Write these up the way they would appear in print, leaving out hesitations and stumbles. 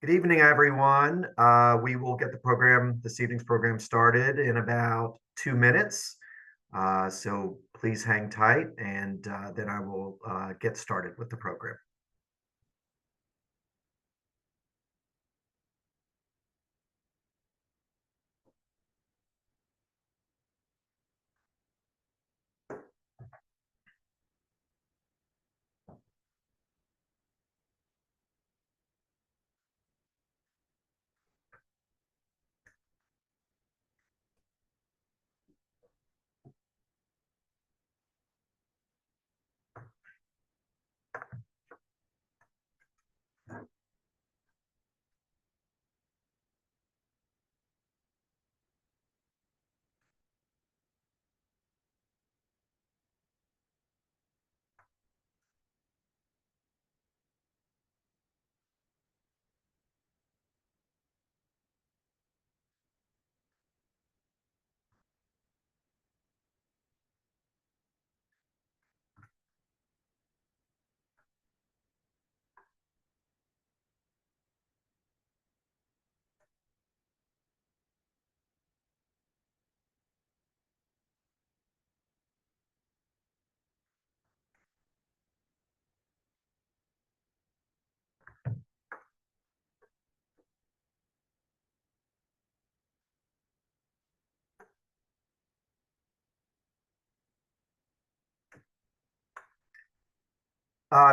Good evening, everyone. We will get this evening's program started in about 2 minutes. So please hang tight and then I will get started with the program.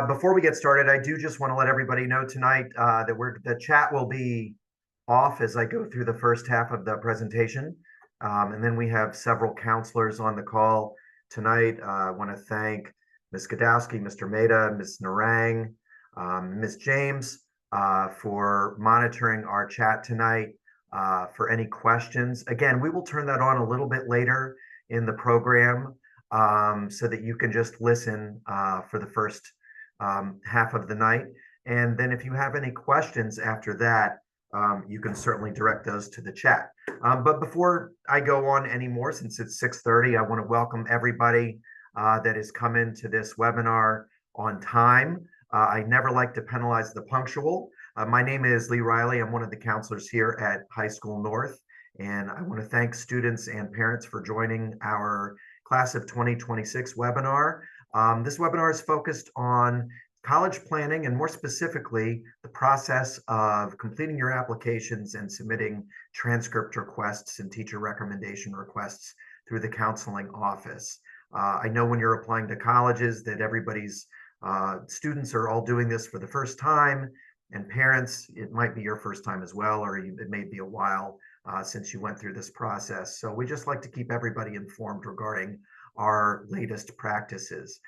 Before we get started, I do just want to let everybody know tonight that the chat will be off as I go through the first half of the presentation. And then we have several counselors on the call tonight. I want to thank Ms. Godowski, Mr. Mehta, Ms. Narang, Ms. James for monitoring our chat tonight. For any questions, again, we will turn that on a little bit later in the program so that you can just listen for the first half of the night. And then if you have any questions after that, you can certainly direct those to the chat. But before I go on anymore, since it's 6:30, I want to welcome everybody that has come into this webinar on time. I never like to penalize the punctual. My name is Lee Riley. I'm one of the counselors here at High School North. And I want to thank students and parents for joining our Class of 2026 webinar. This webinar is focused on college planning and more specifically, the process of completing your applications and submitting transcript requests and teacher recommendation requests through the counseling office. I know when you're applying to colleges that everybody's students are all doing this for the first time, and parents, it might be your first time as well, or it may be a while since you went through this process. So we just like to keep everybody informed regarding our latest practices.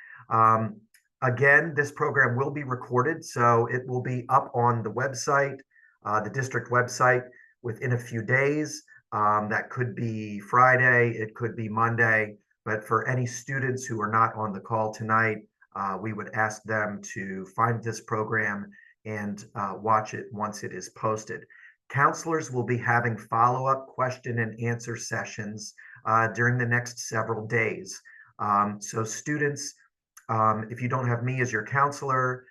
Again, this program will be recorded, so it will be up on the website, the district website, within a few days. That could be Friday, it could be Monday, but for any students who are not on the call tonight, we would ask them to find this program and watch it once it is posted. Counselors will be having follow-up question and answer sessions during the next several days. So students, if you don't have me as your counselor,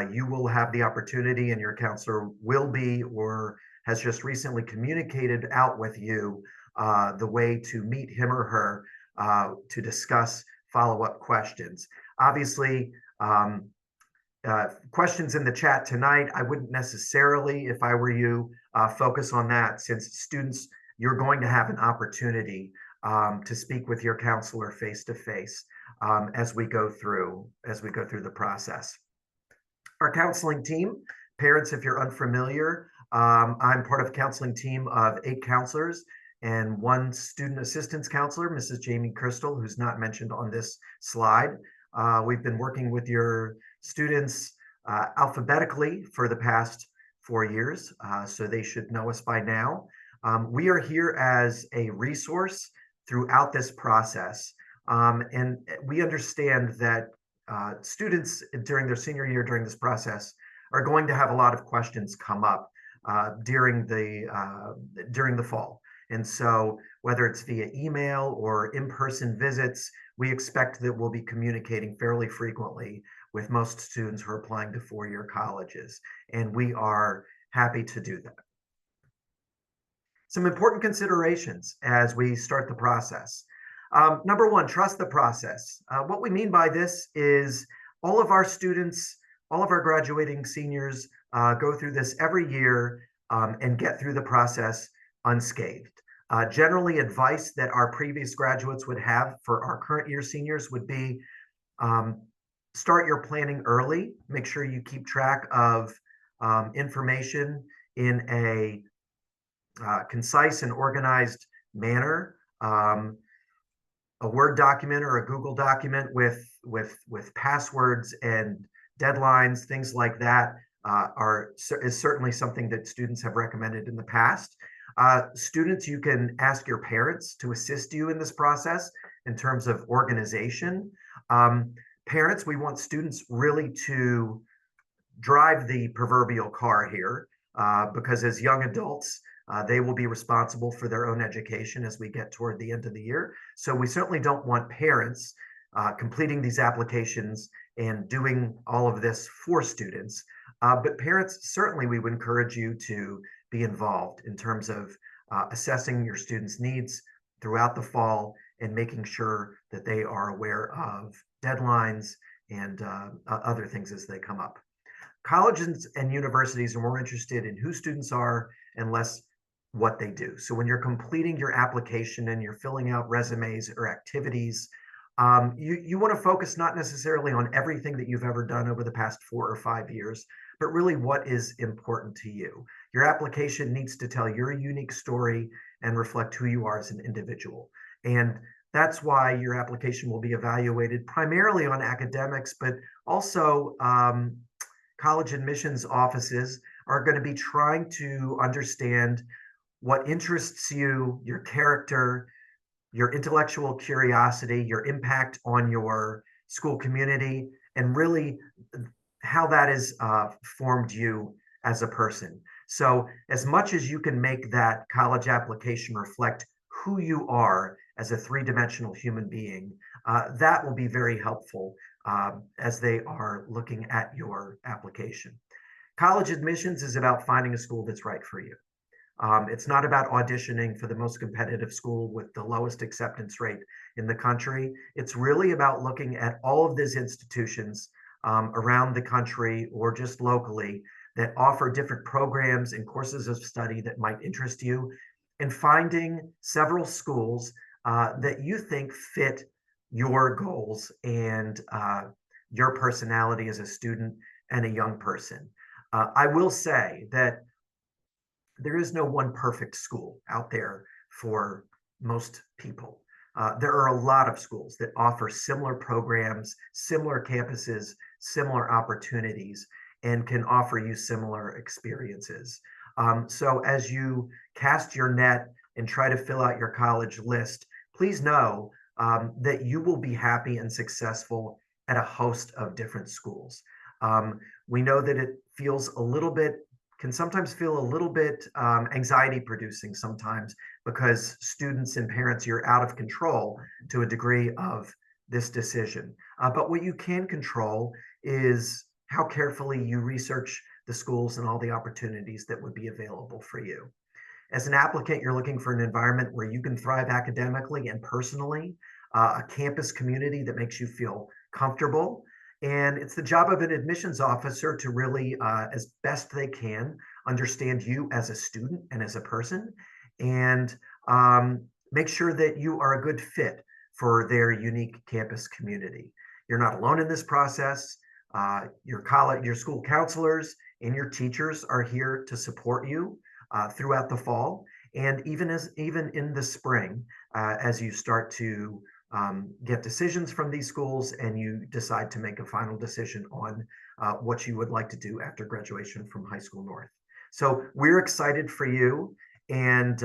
you will have the opportunity, and your counselor will be or has just recently communicated out with you the way to meet him or her to discuss follow-up questions. Obviously, questions in the chat tonight, I wouldn't necessarily, if I were you, focus on that, since students, you're going to have an opportunity to speak with your counselor face to face as we go through the process. Our counseling team, parents, if you're unfamiliar, I'm part of a counseling team of 8 counselors and 1 student assistance counselor, Mrs. Jamie Crystal, who's not mentioned on this slide. We've been working with your students alphabetically for the past 4 years, so they should know us by now. We are here as a resource throughout this process, and we understand that students during their senior year during this process are going to have a lot of questions come up during the fall. And so whether it's via email or in-person visits, we expect that we'll be communicating fairly frequently with most students who are applying to 4-year colleges. And we are happy to do that. Some important considerations as we start the process. Number one, trust the process. What we mean by this is all of our students, all of our graduating seniors go through this every year and get through the process unscathed. Generally, advice that our previous graduates would have for our current year seniors would be start your planning early. Make sure you keep track of information in a concise and organized manner. A Word document or a Google document with passwords and deadlines, things like that, is certainly something that students have recommended in the past. Students, you can ask your parents to assist you in this process in terms of organization. Parents, we want students really to drive the proverbial car here because as young adults, they will be responsible for their own education as we get toward the end of the year. So we certainly don't want parents completing these applications and doing all of this for students. But parents, certainly we would encourage you to be involved in terms of assessing your students' needs throughout the fall and making sure that they are aware of deadlines and other things as they come up. Colleges and universities are more interested in who students are and less what they do. So when you're completing your application and you're filling out resumes or activities, you want to focus not necessarily on everything that you've ever done over the past 4 or 5 years, but really what is important to you. Your application needs to tell your unique story and reflect who you are as an individual. And that's why your application will be evaluated primarily on academics, but also college admissions offices are going to be trying to understand what interests you, your character, your intellectual curiosity, your impact on your school community, and really how that has formed you as a person. So as much as you can make that college application reflect who you are as a three-dimensional human being, that will be very helpful as they are looking at your application. College admissions is about finding a school that's right for you. It's not about auditioning for the most competitive school with the lowest acceptance rate in the country. It's really about looking at all of these institutions around the country or just locally that offer different programs and courses of study that might interest you, and finding several schools that you think fit your goals and your personality as a student and a young person. I will say that there is no one perfect school out there for most people. There are a lot of schools that offer similar programs, similar campuses, similar opportunities, and can offer you similar experiences. So as you cast your net and try to fill out your college list, please know that you will be happy and successful at a host of different schools. We know that it feels a little bit can sometimes feel a little bit anxiety producing sometimes because students and parents, you're out of control to a degree of this decision. But what you can control is how carefully you research the schools and all the opportunities that would be available for you. As an applicant, you're looking for an environment where you can thrive academically and personally, a campus community that makes you feel comfortable. And it's the job of an admissions officer to really, as best they can, understand you as a student and as a person, and make sure that you are a good fit for their unique campus community. You're not alone in this process. Your school counselors and your teachers are here to support you throughout the fall, and even in the spring, as you start to get decisions from these schools and you decide to make a final decision on what you would like to do after graduation from High School North. So we're excited for you, and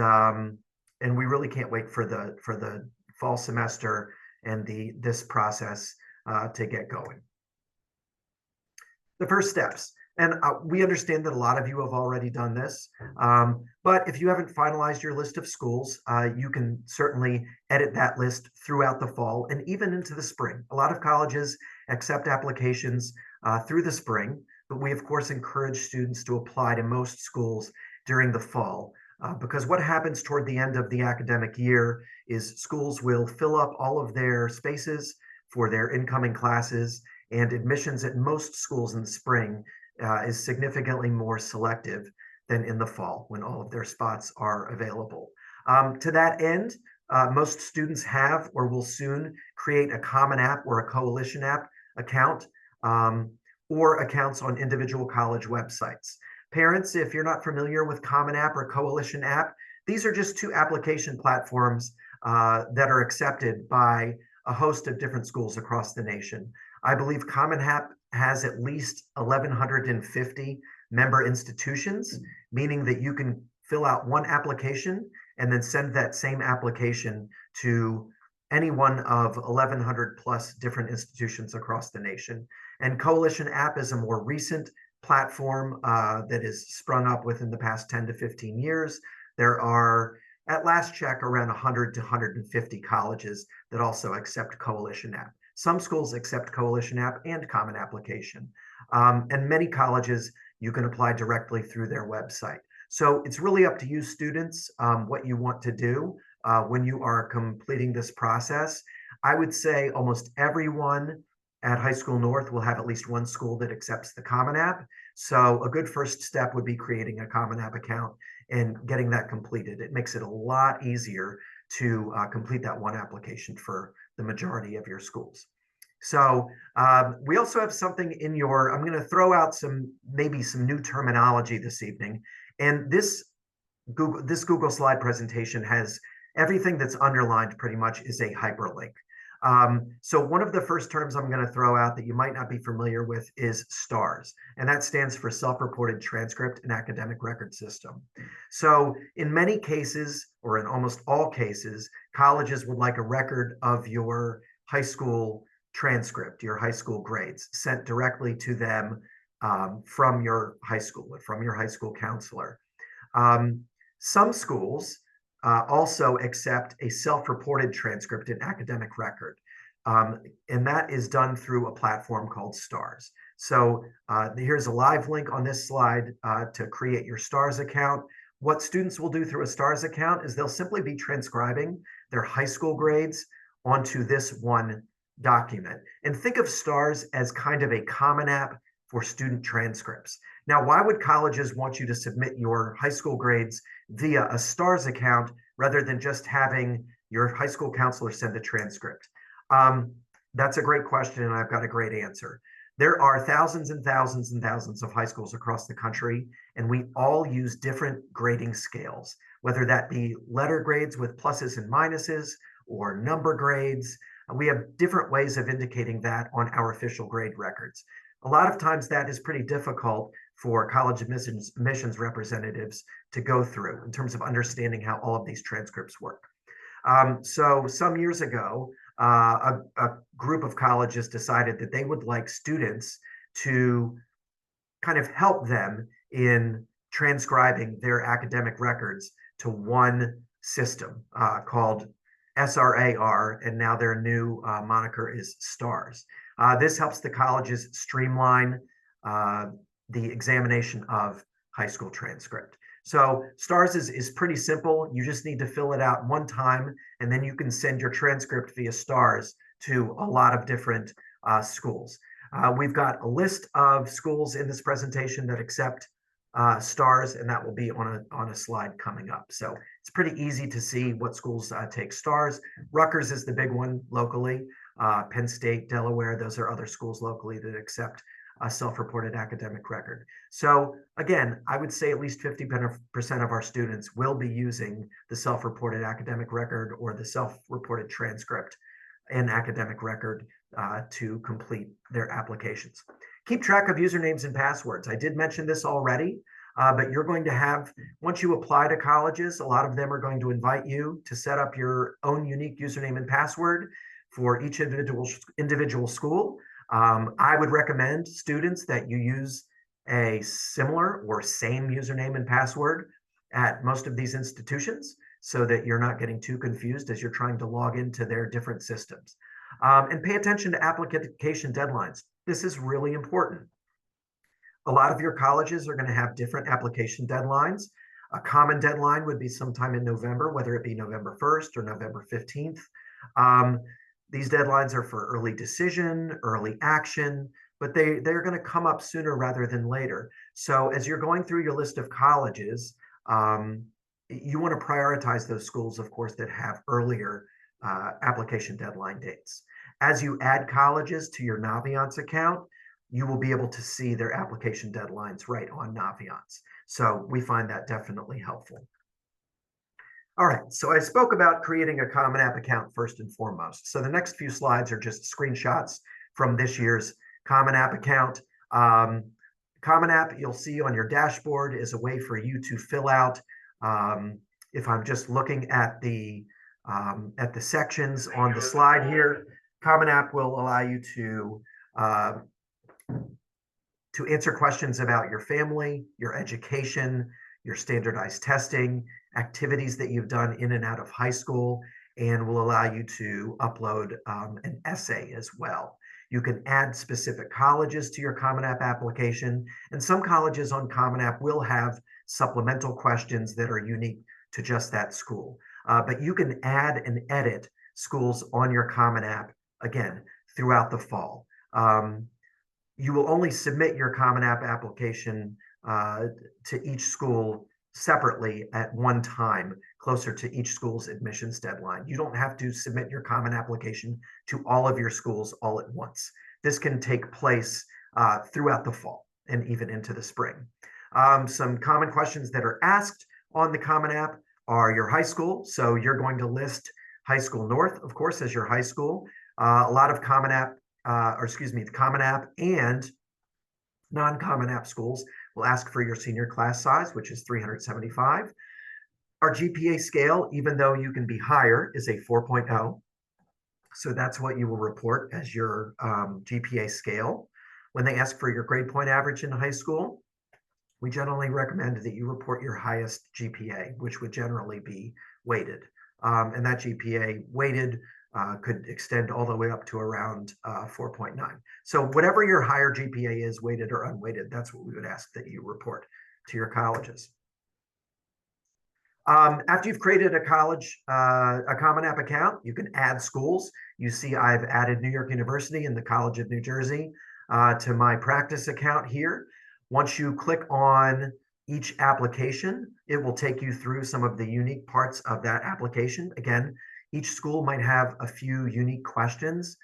we really can't wait for the fall semester and this process to get going. The first steps. And we understand that a lot of you have already done this, but if you haven't finalized your list of schools, you can certainly edit that list throughout the fall and even into the spring. A lot of colleges accept applications through the spring, but we of course encourage students to apply to most schools during the fall. Because what happens toward the end of the academic year is schools will fill up all of their spaces for their incoming classes, and admissions at most schools in the spring is significantly more selective than in the fall when all of their spots are available. To that end, most students have or will soon create a Common App or a Coalition App account, or accounts on individual college websites. Parents, if you're not familiar with Common App or Coalition App, these are just two application platforms that are accepted by a host of different schools across the nation. I believe Common App has at least 1,150 member institutions, meaning that you can fill out one application and then send that same application to any one of 1,100 plus different institutions across the nation. And Coalition App is a more recent platform that has sprung up within the past 10 to 15 years. There are, at last check, around 100 to 150 colleges that also accept Coalition App. Some schools accept Coalition App and Common Application. And many colleges, you can apply directly through their website. So it's really up to you students what you want to do when you are completing this process. I would say almost everyone at High School North will have at least one school that accepts the Common App. So a good first step would be creating a Common App account and getting that completed. It makes it a lot easier to complete that one application for the majority of your schools. So we also have something in your, I'm going to throw out maybe some new terminology this evening. And this Google slide presentation has everything that's underlined pretty much is a hyperlink. So one of the first terms I'm going to throw out that you might not be familiar with is STARS, and that stands for Self-Reported Transcript and Academic Record System. So in many cases, or in almost all cases, colleges would like a record of your high school transcript, your high school grades, sent directly to them from your high school or from your high school counselor. Some schools also accept a self-reported transcript and academic record. And that is done through a platform called STARS. So here's a live link on this slide to create your STARS account. What students will do through a STARS account is they'll simply be transcribing their high school grades onto this one document. And think of STARS as kind of a common app for student transcripts. Now, why would colleges want you to submit your high school grades via a STARS account rather than just having your high school counselor send a transcript? That's a great question, and I've got a great answer. There are thousands and thousands and thousands of high schools across the country, and we all use different grading scales, whether that be letter grades with pluses and minuses or number grades. We have different ways of indicating that on our official grade records. A lot of times that is pretty difficult for college admissions representatives to go through in terms of understanding how all of these transcripts work. So some years ago, a group of colleges decided that they would like students to kind of help them in transcribing their academic records to one system called SRAR, and now their new moniker is STARS. This helps the colleges streamline the examination of high school transcript. So STARS is pretty simple. You just need to fill it out one time, and then you can send your transcript via STARS to a lot of different schools. We've got a list of schools in this presentation that accept STARS, and that will be on a slide coming up. So it's pretty easy to see what schools take STARS. Rutgers is the big one locally. Penn State, Delaware, those are other schools locally that accept a self-reported academic record. So again, I would say at least 50% of our students will be using the self-reported academic record or the self-reported transcript and academic record to complete their applications. Keep track of usernames and passwords. I did mention this already, but you're going to have, once you apply to colleges, a lot of them are going to invite you to set up your own unique username and password for each individual school. I would recommend students that you use a similar or same username and password at most of these institutions so that you're not getting too confused as you're trying to log into their different systems. And pay attention to application deadlines. This is really important. A lot of your colleges are going to have different application deadlines. A common deadline would be sometime in November, whether it be November 1st or November 15th. Um, these deadlines are for early decision, early action, but they're going to come up sooner rather than later. So as you're going through your list of colleges, you want to prioritize those schools, of course, that have earlier application deadline dates. As you add colleges to your Naviance account, you will be able to see their application deadlines right on Naviance. So we find that definitely helpful. All right, so I spoke about creating a Common App account first and foremost. So the next few slides are just screenshots from this year's Common App account. Common App, you'll see on your dashboard, is a way for you to fill out. If I'm just looking at the sections on the slide here, Common App will allow you to answer questions about your family, your education, your standardized testing, activities that you've done in and out of high school, and will allow you to upload an essay as well. You can add specific colleges to your Common App application, and some colleges on Common App will have supplemental questions that are unique to just that school. But you can add and edit schools on your Common App, again, throughout the fall. You will only submit your Common App application to each school separately at one time, closer to each school's admissions deadline. You don't have to submit your Common application to all of your schools all at once. This can take place throughout the fall and even into the spring. Some common questions that are asked on the Common App are your high school. So you're going to list High School North, of course, as your high school. A lot of Common App, the Common App and non-Common App schools will ask for your senior class size, which is 375. Our GPA scale, even though you can be higher, is a 4.0. So that's what you will report as your GPA scale. When they ask for your grade point average in high school, we generally recommend that you report your highest GPA, which would generally be weighted. And that GPA weighted could extend all the way up to around 4.9. So whatever your higher GPA is, weighted or unweighted, that's what we would ask that you report to your colleges. After you've created a Common App account, you can add schools. You see I've added New York University and the College of New Jersey to my practice account here. Once you click on each application, it will take you through some of the unique parts of that application. Again, each school might have a few unique questions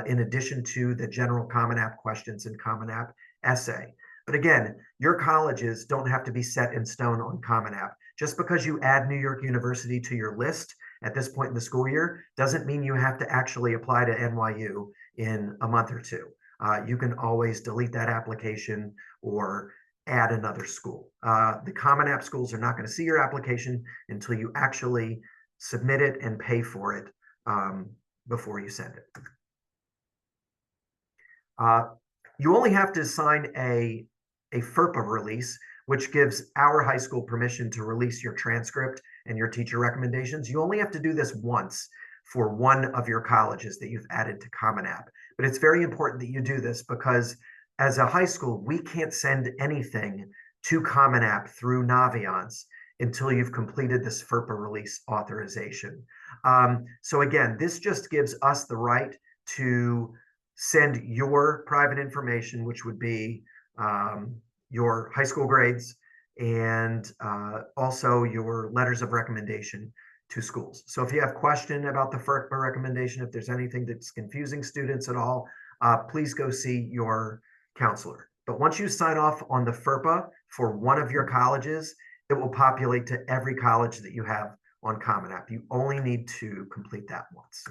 in addition to the general Common App questions and Common App essay. But again, your colleges don't have to be set in stone on Common App. Just because you add New York University to your list at this point in the school year doesn't mean you have to actually apply to NYU in a month or two. You can always delete that application or add another school. The Common App schools are not going to see your application until you actually submit it and pay for it before you send it. You only have to sign a FERPA release, which gives our high school permission to release your transcript and your teacher recommendations. You only have to do this once for one of your colleges that you've added to Common App. But it's very important that you do this because as a high school, we can't send anything to Common App through Naviance until you've completed this FERPA release authorization. So again, this just gives us the right to send your private information, which would be your high school grades and also your letters of recommendation to schools. So if you have question about the FERPA recommendation, if there's anything that's confusing students at all, please go see your counselor. But once you sign off on the FERPA for one of your colleges, it will populate to every college that you have on Common App. You only need to complete that once.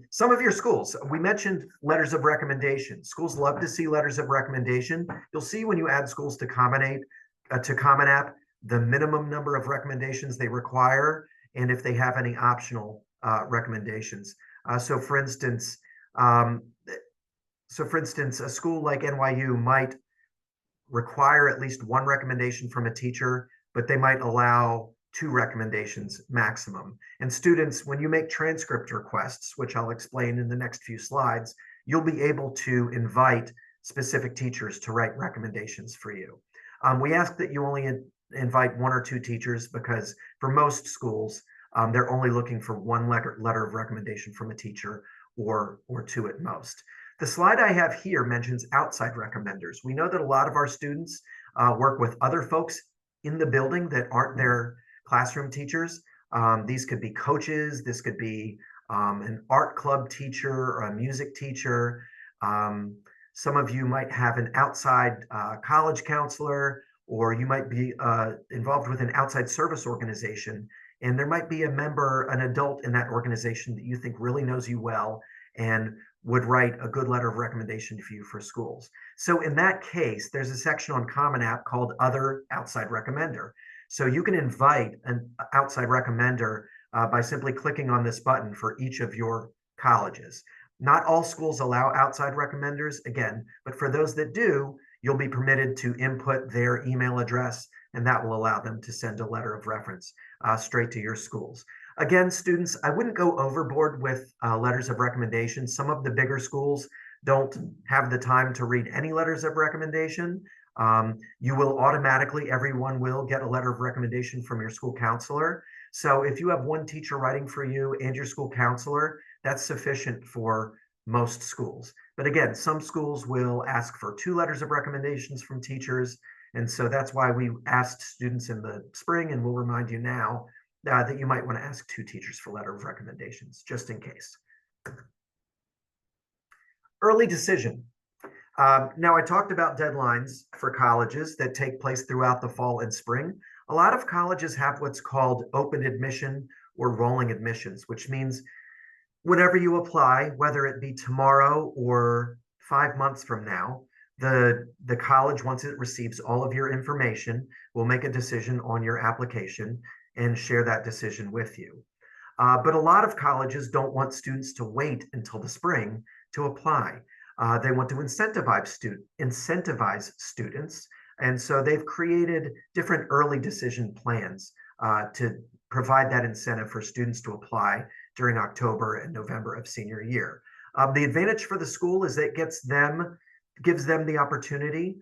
Some of your schools, we mentioned letters of recommendation. Schools love to see letters of recommendation. You'll see when you add schools to Common App, the minimum number of recommendations they require, and if they have any optional recommendations. So for instance, a school like NYU might require at least one recommendation from a teacher, but they might allow 2 recommendations maximum. And students, when you make transcript requests, which I'll explain in the next few slides, you'll be able to invite specific teachers to write recommendations for you. We ask that you only invite 1 or 2 teachers because for most schools, they're only looking for 1 letter of recommendation from a teacher or 2 at most. The slide I have here mentions outside recommenders. We know that a lot of our students work with other folks in the building that aren't their classroom teachers. These could be coaches, this could be an art club teacher or a music teacher. Some of you might have an outside college counselor, or you might be involved with an outside service organization, and there might be a member, an adult in that organization that you think really knows you well and would write a good letter of recommendation for you for schools. So in that case, there's a section on Common App called Other Outside Recommender. So you can invite an outside recommender by simply clicking on this button for each of your colleges. Not all schools allow outside recommenders, again, but for those that do, you'll be permitted to input their email address, and that will allow them to send a letter of reference straight to your schools. Again, students, I wouldn't go overboard with letters of recommendation. Some of the bigger schools don't have the time to read any letters of recommendation. You will automatically, everyone will get a letter of recommendation from your school counselor. So if you have 1 teacher writing for you and your school counselor, that's sufficient for most schools. But again, some schools will ask for 2 letters of recommendations from teachers. And so that's why we asked students in the spring, and we'll remind you now, that you might want to ask 2 teachers for letter of recommendations, just in case. Early decision. Now, I talked about deadlines for colleges that take place throughout the fall and spring. A lot of colleges have what's called open admission or rolling admissions, which means whenever you apply, whether it be tomorrow or 5 months from now, the college, once it receives all of your information, will make a decision on your application and share that decision with you. But a lot of colleges don't want students to wait until the spring to apply. They want to incentivize students. And so they've created different early decision plans to provide that incentive for students to apply during October and November of senior year. The advantage for the school is it gives them the opportunity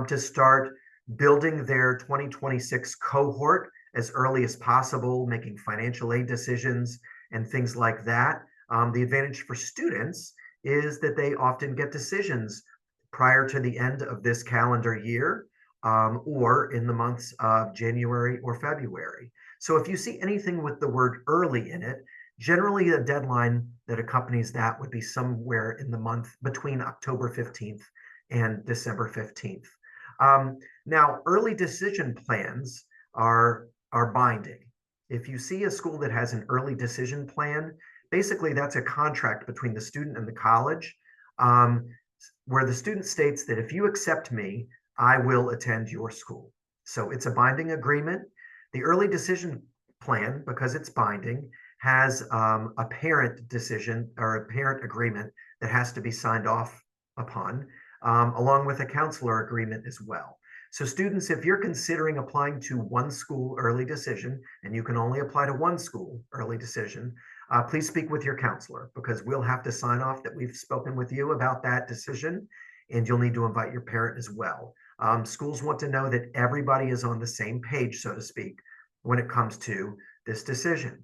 to start building their 2026 cohort as early as possible, making financial aid decisions and things like that. The advantage for students is that they often get decisions prior to the end of this calendar year or in the months of January or February. So if you see anything with the word early in it, generally a deadline that accompanies that would be somewhere in the month between October 15th and December 15th. Now, early decision plans are binding. If you see a school that has an early decision plan, basically that's a contract between the student and the college, where the student states that if you accept me, I will attend your school. So it's a binding agreement. The early decision plan, because it's binding, has a parent decision or a parent agreement that has to be signed off upon, along with a counselor agreement as well. So students, if you're considering applying to 1 school early decision, and you can only apply to 1 school early decision, please speak with your counselor, because we'll have to sign off that we've spoken with you about that decision, and you'll need to invite your parent as well. Schools want to know that everybody is on the same page, so to speak, when it comes to this decision.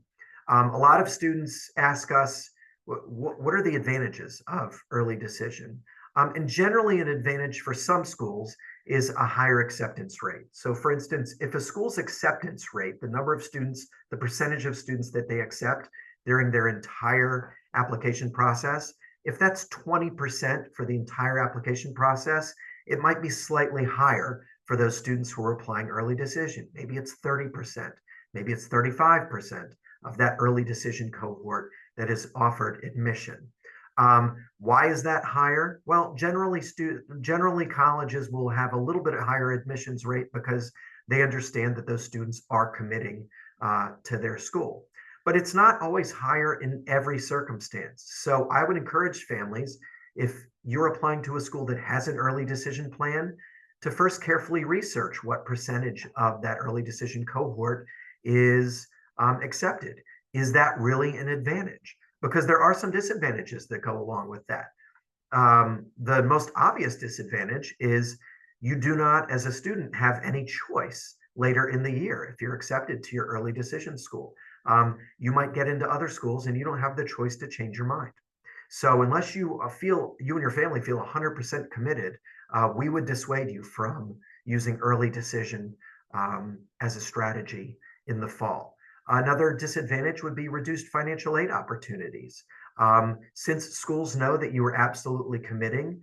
A lot of students ask us, what are the advantages of early decision? And generally an advantage for some schools is a higher acceptance rate. So for instance, if a school's acceptance rate, the number of students, the percentage of students that they accept during their entire application process, if that's 20% for the entire application process, it might be slightly higher for those students who are applying early decision. Maybe it's 30%, maybe it's 35% of that early decision cohort that is offered admission. Why is that higher? Well, generally colleges will have a little bit higher admissions rate because they understand that those students are committing to their school. But it's not always higher in every circumstance. So I would encourage families, if you're applying to a school that has an early decision plan, to first carefully research what percentage of that early decision cohort is accepted. Is that really an advantage? Because there are some disadvantages that go along with that. The most obvious disadvantage is you do not, as a student, have any choice later in the year if you're accepted to your early decision school. You might get into other schools and you don't have the choice to change your mind. So unless you feel, you and your family feel 100% committed, we would dissuade you from using early decision as a strategy in the fall. Another disadvantage would be reduced financial aid opportunities. Since schools know that you are absolutely committing,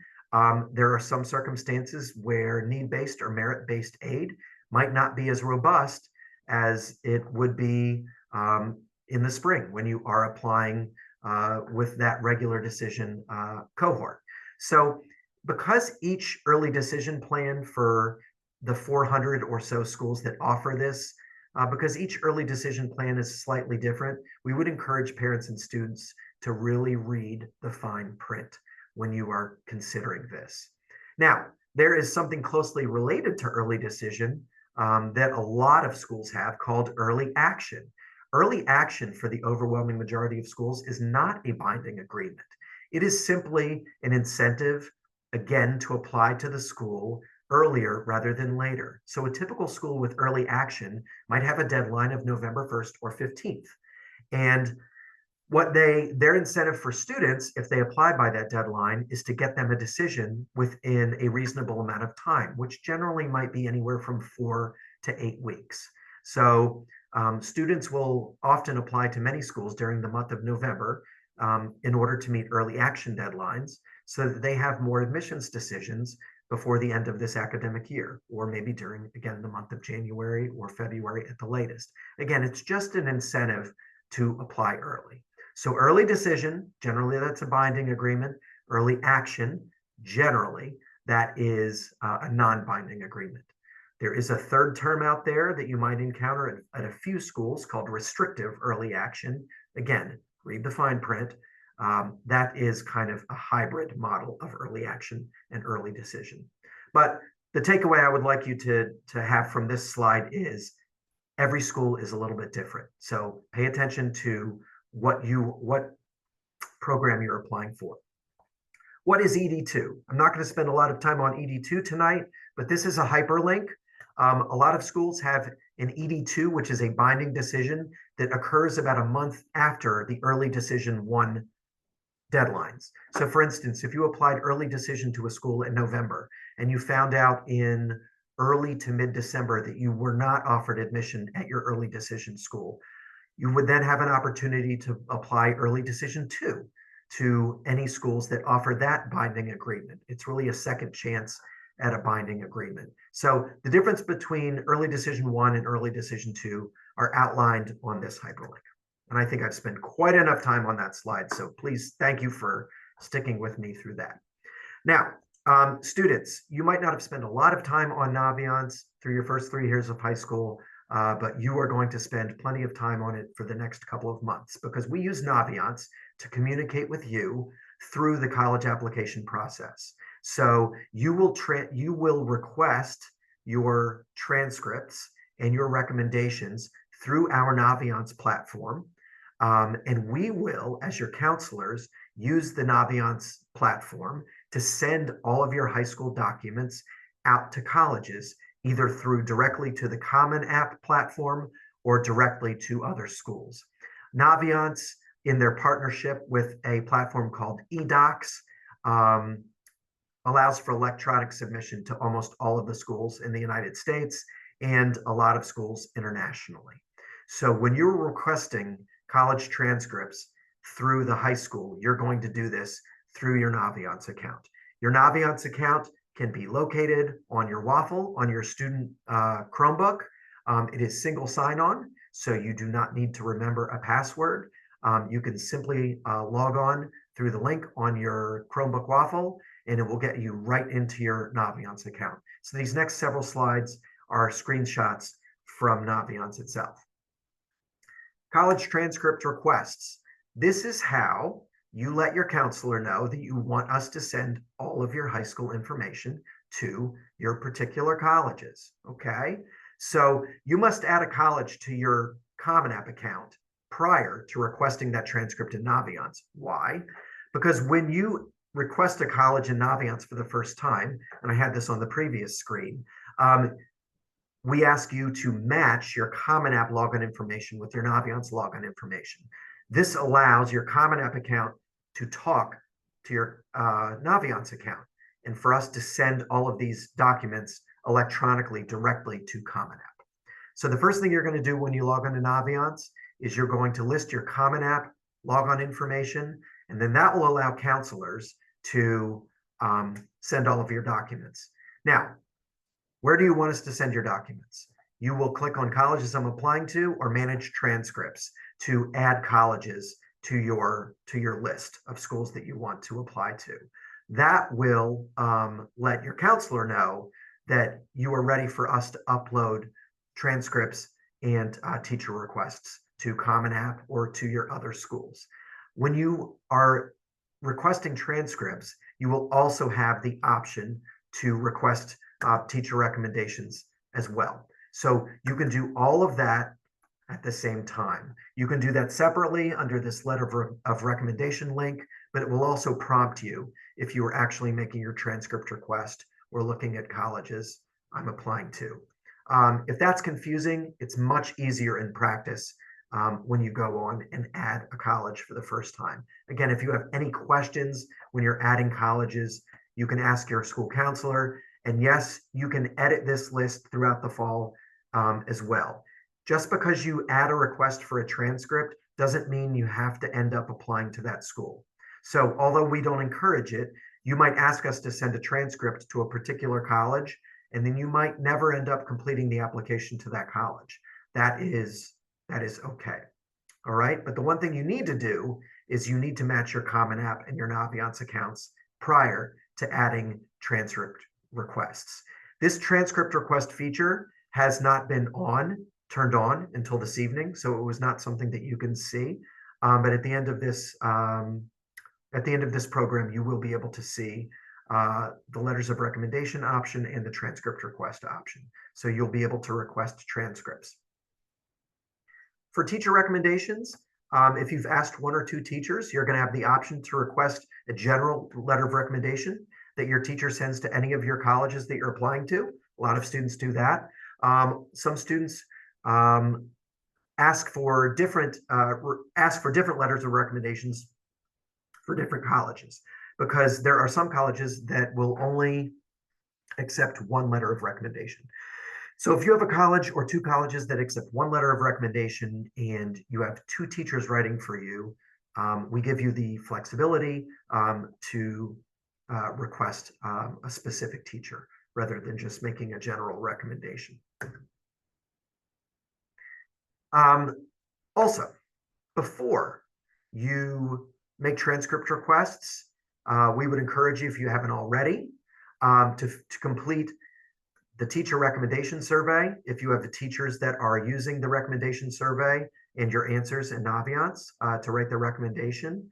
there are some circumstances where need-based or merit-based aid might not be as robust as it would be in the spring when you are applying with that regular decision cohort. So because each early decision plan for the 400 or so schools that offer this, because each early decision plan is slightly different, we would encourage parents and students to really read the fine print when you are considering this. Now, there is something closely related to early decision that a lot of schools have called early action. Early action for the overwhelming majority of schools is not a binding agreement. It is simply an incentive, again, to apply to the school earlier rather than later. So a typical school with early action might have a deadline of November 1st or 15th. And their incentive for students, if they apply by that deadline, is to get them a decision within a reasonable amount of time, which generally might be anywhere from 4 to 8 weeks. So students will often apply to many schools during the month of November in order to meet early action deadlines so that they have more admissions decisions before the end of this academic year, or maybe during, again, the month of January or February at the latest. Again, it's just an incentive to apply early. So early decision, generally that's a binding agreement. Early action, generally that is a non-binding agreement. There is a third term out there that you might encounter at a few schools called restrictive early action. Again, read the fine print. That is kind of a hybrid model of early action and early decision. But the takeaway I would like you to have from this slide is every school is a little bit different. So pay attention to what program you're applying for. What is ED2? I'm not going to spend a lot of time on ED2 tonight, but this is a hyperlink. A lot of schools have an ED2, which is a binding decision that occurs about a month after the early decision 1 deadlines. So for instance, if you applied early decision to a school in November and you found out in early to mid-December that you were not offered admission at your early decision school, you would then have an opportunity to apply early decision 2 to any schools that offer that binding agreement. It's really a second chance at a binding agreement. So the difference between early decision 1 and early decision 2 are outlined on this hyperlink. And I think I've spent quite enough time on that slide. So please, thank you for sticking with me through that. Now, students, you might not have spent a lot of time on Naviance through your first 3 years of high school, but you are going to spend plenty of time on it for the next couple of months because we use Naviance to communicate with you through the college application process. So you will request your transcripts and your recommendations through our Naviance platform. And we will, as your counselors, use the Naviance platform to send all of your high school documents out to colleges, either through directly to the Common App platform or directly to other schools. Naviance, in their partnership with a platform called eDocs, allows for electronic submission to almost all of the schools in the United States and a lot of schools internationally. So when you're requesting college transcripts through the high school, you're going to do this through your Naviance account. Your Naviance account can be located on your Waffle, on your student Chromebook. It is single sign-on, so you do not need to remember a password. You can simply log on through the link on your Chromebook Waffle, and it will get you right into your Naviance account. So these next several slides are screenshots from Naviance itself. College transcript requests. This is how you let your counselor know that you want us to send all of your high school information to your particular colleges, okay? So you must add a college to your Common App account prior to requesting that transcript in Naviance. Why? Because when you request a college in Naviance for the first time, and I had this on the previous screen, we ask you to match your Common App login information with your Naviance login information. This allows your Common App account to talk to your Naviance account and for us to send all of these documents electronically directly to Common App. So the first thing you're going to do when you log on to Naviance is you're going to list your Common App logon information, and then that will allow counselors to send all of your documents. Now, where do you want us to send your documents? You will click on colleges I'm applying to or manage transcripts to add colleges to your list of schools that you want to apply to. That will let your counselor know that you are ready for us to upload transcripts and teacher requests to Common App or to your other schools. When you are requesting transcripts, you will also have the option to request teacher recommendations as well. So you can do all of that at the same time. You can do that separately under this letter of recommendation link, but it will also prompt you if you are actually making your transcript request or looking at colleges I'm applying to. If that's confusing, it's much easier in practice when you go on and add a college for the first time. Again, if you have any questions when you're adding colleges, you can ask your school counselor. And yes, you can edit this list throughout the fall as well. Just because you add a request for a transcript doesn't mean you have to end up applying to that school. So although we don't encourage it, you might ask us to send a transcript to a particular college, and then you might never end up completing the application to that college. That is okay. All right. But the one thing you need to do is you need to match your Common App and your Naviance accounts prior to adding transcript requests. This transcript request feature has not been turned on until this evening, so it was not something that you can see. But at the end of this program, you will be able to see the letters of recommendation option and the transcript request option. So you'll be able to request transcripts. For teacher recommendations, if you've asked one or two teachers, you're going to have the option to request a general letter of recommendation that your teacher sends to any of your colleges that you're applying to. A lot of students do that. Some students ask for different letters of recommendations for different colleges, because there are some colleges that will only accept one letter of recommendation. So if you have a college or two colleges that accept one letter of recommendation and you have two teachers writing for you, we give you the flexibility to request a specific teacher rather than just making a general recommendation. Also, before you make transcript requests, we would encourage you, if you haven't already, to complete the teacher recommendation survey. If you have the teachers that are using the recommendation survey and your answers in Naviance to write the recommendation.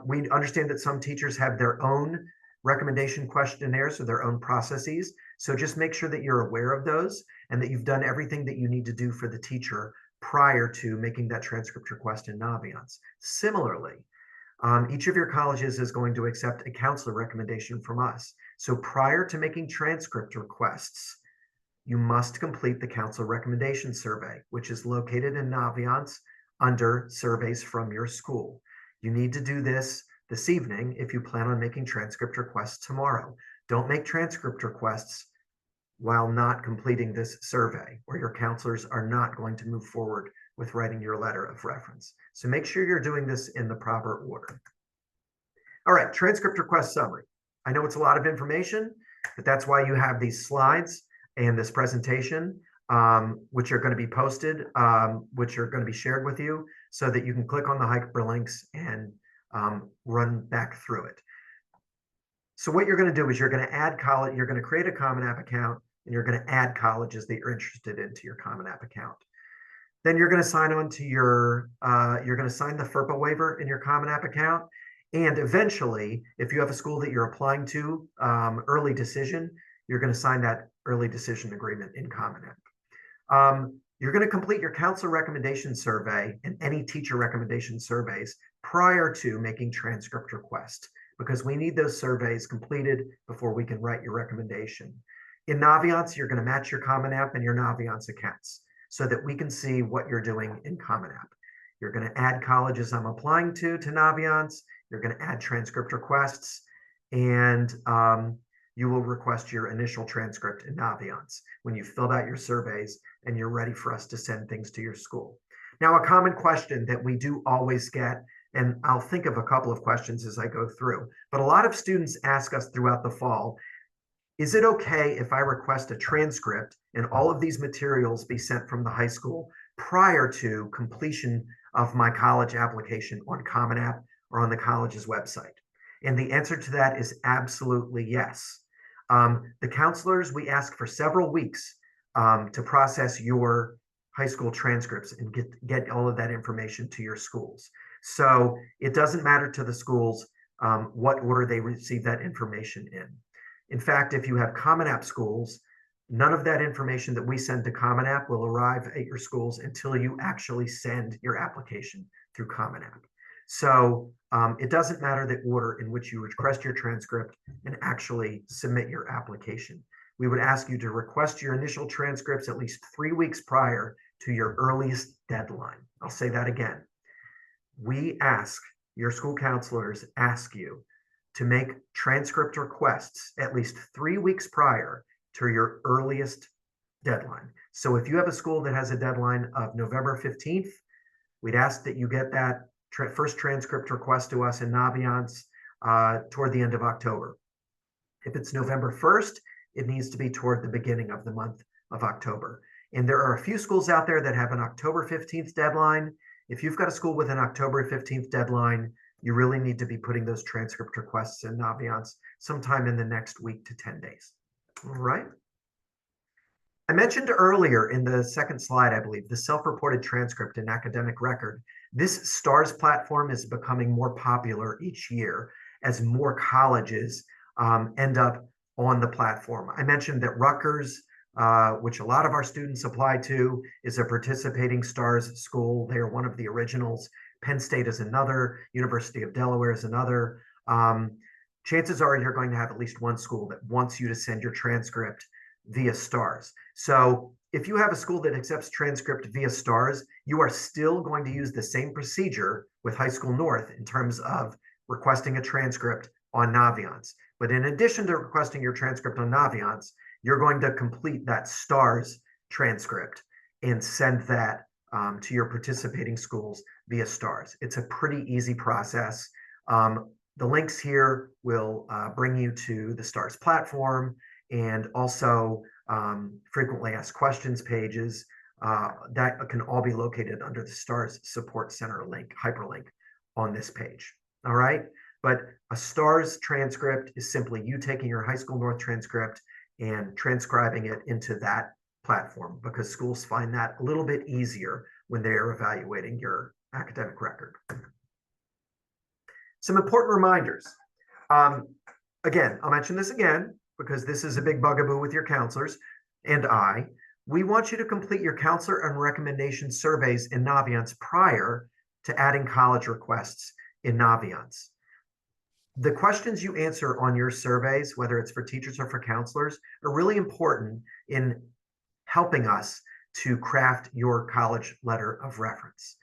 We understand that some teachers have their own recommendation questionnaires or their own processes. So just make sure that you're aware of those and that you've done everything that you need to do for the teacher prior to making that transcript request in Naviance. Similarly, each of your colleges is going to accept a counselor recommendation from us. So prior to making transcript requests, you must complete the counselor recommendation survey, which is located in Naviance under surveys from your school. You need to do this evening if you plan on making transcript requests tomorrow. Don't make transcript requests while not completing this survey, or your counselors are not going to move forward with writing your letter of reference. So make sure you're doing this in the proper order. All right, transcript request summary. I know it's a lot of information, but that's why you have these slides and this presentation, which are going to be posted, which are going to be shared with you so that you can click on the hyperlinks and run back through it. So what you're going to do is you're going to create a Common App account, and you're going to add colleges that you're interested in to your Common App account. Then you're going to sign on to you're going to sign the FERPA waiver in your Common App account. And eventually, if you have a school that you're applying to, early decision, you're going to sign that early decision agreement in Common App. You're going to complete your counselor recommendation survey and any teacher recommendation surveys prior to making transcript request, because we need those surveys completed before we can write your recommendation. In Naviance, you're going to match your Common App and your Naviance accounts so that we can see what you're doing in Common App. You're going to add colleges I'm applying to Naviance. You're going to add transcript requests, and you will request your initial transcript in Naviance when you've filled out your surveys and you're ready for us to send things to your school. Now, a common question that we do always get, and I'll think of a couple of questions as I go through, but a lot of students ask us throughout the fall, is it okay if I request a transcript and all of these materials be sent from the high school prior to completion of my college application on Common App or on the college's website? And the answer to that is absolutely yes. The counselors, we ask for several weeks to process your high school transcripts and get all of that information to your schools. So it doesn't matter to the schools what order they receive that information in. In fact, if you have Common App schools, none of that information that we send to Common App will arrive at your schools until you actually send your application through Common App. So it doesn't matter the order in which you request your transcript and actually submit your application. We would ask you to request your initial transcripts at least 3 weeks prior to your earliest deadline. I'll say that again. We ask, your school counselors ask you to make transcript requests at least 3 weeks prior to your earliest deadline. So if you have a school that has a deadline of November 15th, we'd ask that you get that first transcript request to us in Naviance toward the end of October. If it's November 1st, it needs to be toward the beginning of the month of October. And there are a few schools out there that have an October 15th deadline. If you've got a school with an October 15th deadline, you really need to be putting those transcript requests in Naviance sometime in the next week to 10 days. All right. I mentioned earlier in the second slide, I believe, the self-reported transcript and academic record. This STARS platform is becoming more popular each year as more colleges end up on the platform. I mentioned that Rutgers, which a lot of our students apply to, is a participating STARS school. They are one of the originals. Penn State is another. University of Delaware is another. Chances are you're going to have at least one school that wants you to send your transcript via STARS. So if you have a school that accepts transcript via STARS, you are still going to use the same procedure with High School North in terms of requesting a transcript on Naviance. But in addition to requesting your transcript on Naviance, you're going to complete that STARS transcript and send that to your participating schools via STARS. It's a pretty easy process. The links here will bring you to the STARS platform and also frequently asked questions pages that can all be located under the STARS Support Center link, hyperlink on this page. All right. But a STARS transcript is simply you taking your High School North transcript and transcribing it into that platform, because schools find that a little bit easier when they are evaluating your academic record. Some important reminders. Again, I'll mention this again, because this is a big bugaboo with your counselors and I. We want you to complete your counselor and recommendation surveys in Naviance prior to adding college requests in Naviance. The questions you answer on your surveys, whether it's for teachers or for counselors, are really important in helping us to craft your college letter of reference.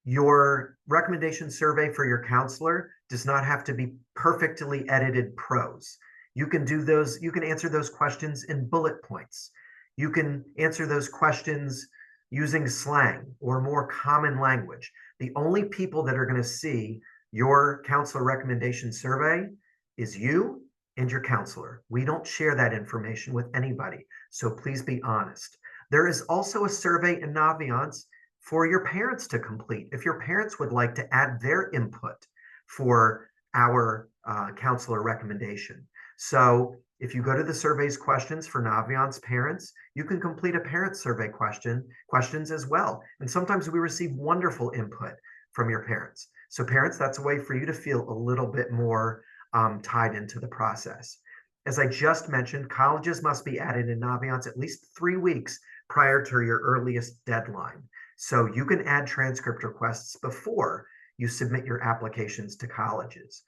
Your recommendation survey for your counselor does not have to be perfectly edited prose. You can do those, you can answer those questions in bullet points. You can answer those questions using slang or more common language. The only people that are going to see your counselor recommendation survey is you and your counselor. We don't share that information with anybody, so please be honest. There is also a survey in Naviance for your parents to complete if your parents would like to add their input for our counselor recommendation. So if you go to the surveys questions for Naviance parents, you can complete a parent survey questions as well. And sometimes we receive wonderful input from your parents. So parents, that's a way for you to feel a little bit more tied into the process. As I just mentioned, colleges must be added in Naviance at least 3 weeks prior to your earliest deadline. So you can add transcript requests before you submit your applications to colleges.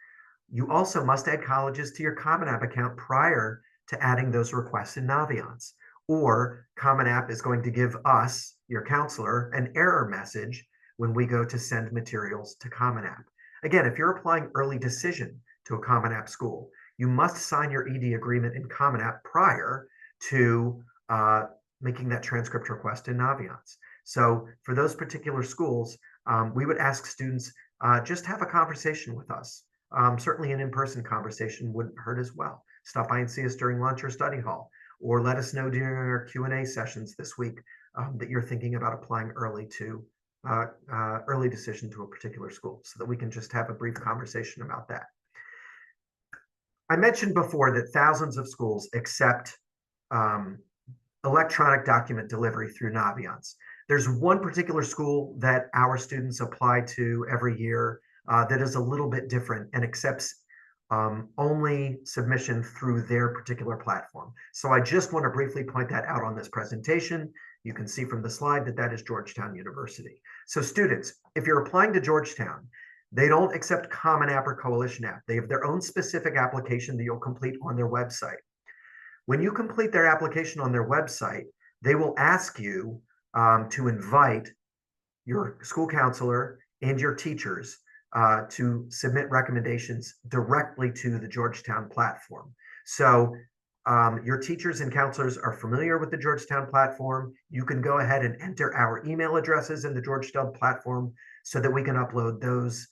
You also must add colleges to your Common App account prior to adding those requests in Naviance, or Common App is going to give us, your counselor, an error message when we go to send materials to Common App. Again, if you're applying early decision to a Common App school, you must sign your ED agreement in Common App prior to making that transcript request in Naviance. So for those particular schools, we would ask students just have a conversation with us. Certainly an in-person conversation wouldn't hurt as well. Stop by and see us during lunch or study hall, or let us know during our Q&A sessions this week that you're thinking about applying early decision to a particular school, so that we can just have a brief conversation about that. I mentioned before that thousands of schools accept electronic document delivery through Naviance. There's one particular school that our students apply to every year that is a little bit different and accepts only submission through their particular platform. So I just want to briefly point that out on this presentation. You can see from the slide that that is Georgetown University. So students, if you're applying to Georgetown, they don't accept Common App or Coalition App. They have their own specific application that you'll complete on their website. When you complete their application on their website, they will ask you to invite your school counselor and your teachers to submit recommendations directly to the Georgetown platform. So your teachers and counselors are familiar with the Georgetown platform. You can go ahead and enter our email addresses in the Georgetown platform so that we can upload those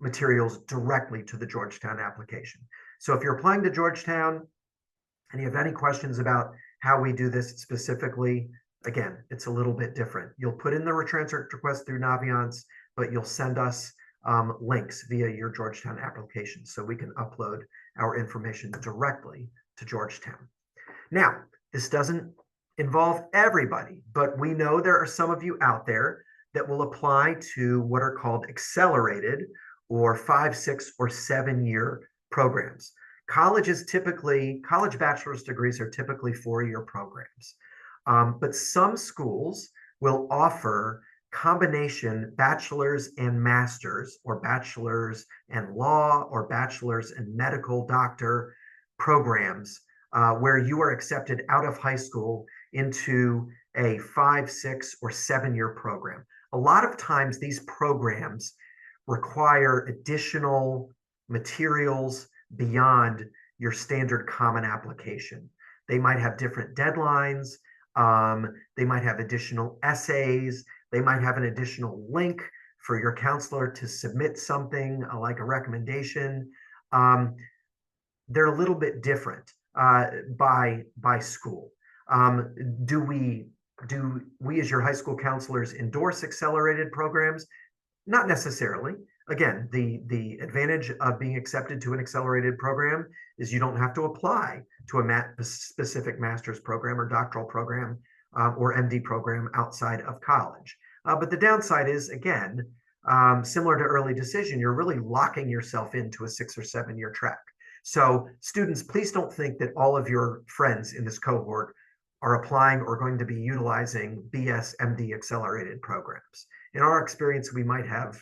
materials directly to the Georgetown application. So if you're applying to Georgetown and you have any questions about how we do this specifically, again, it's a little bit different. You'll put in the transcript request through Naviance, but you'll send us links via your Georgetown application so we can upload our information directly to Georgetown. Now, this doesn't involve everybody, but we know there are some of you out there that will apply to what are called accelerated or 5, 6, or 7-year programs. College bachelor's degrees are typically 4-year programs. But some schools will offer combination bachelor's and master's, or bachelor's and law, or bachelor's and medical doctor programs where you are accepted out of high school into a 5, 6, or 7-year program. A lot of times these programs require additional materials beyond your standard common application. They might have different deadlines. They might have additional essays. They might have an additional link for your counselor to submit something like a recommendation. They're a little bit different by school. Do we as your high school counselors endorse accelerated programs? Not necessarily. Again, the advantage of being accepted to an accelerated program is you don't have to apply to a specific master's program or doctoral program or MD program outside of college. But the downside is, again, similar to early decision, you're really locking yourself into a 6 or 7-year track. So students, please don't think that all of your friends in this cohort are applying or going to be utilizing BS MD accelerated programs. In our experience, we might have,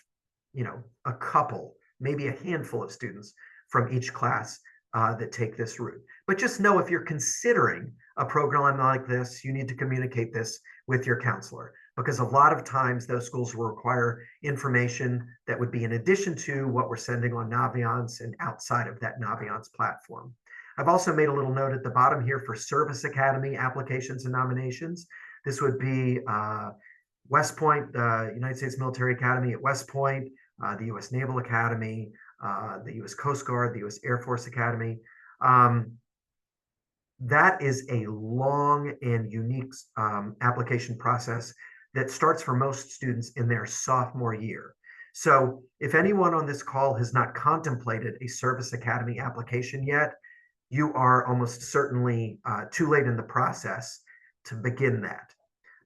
a couple, maybe a handful of students from each class that take this route. But just know, if you're considering a program like this, you need to communicate this with your counselor, because a lot of times those schools will require information that would be in addition to what we're sending on Naviance and outside of that Naviance platform. I've also made a little note at the bottom here for Service Academy applications and nominations. This would be West Point, the United States Military Academy at West Point, the U.S. Naval Academy, the U.S. Coast Guard, the U.S. Air Force Academy. That is a long and unique application process that starts for most students in their sophomore year. So if anyone on this call has not contemplated a Service Academy application yet, you are almost certainly too late in the process to begin that.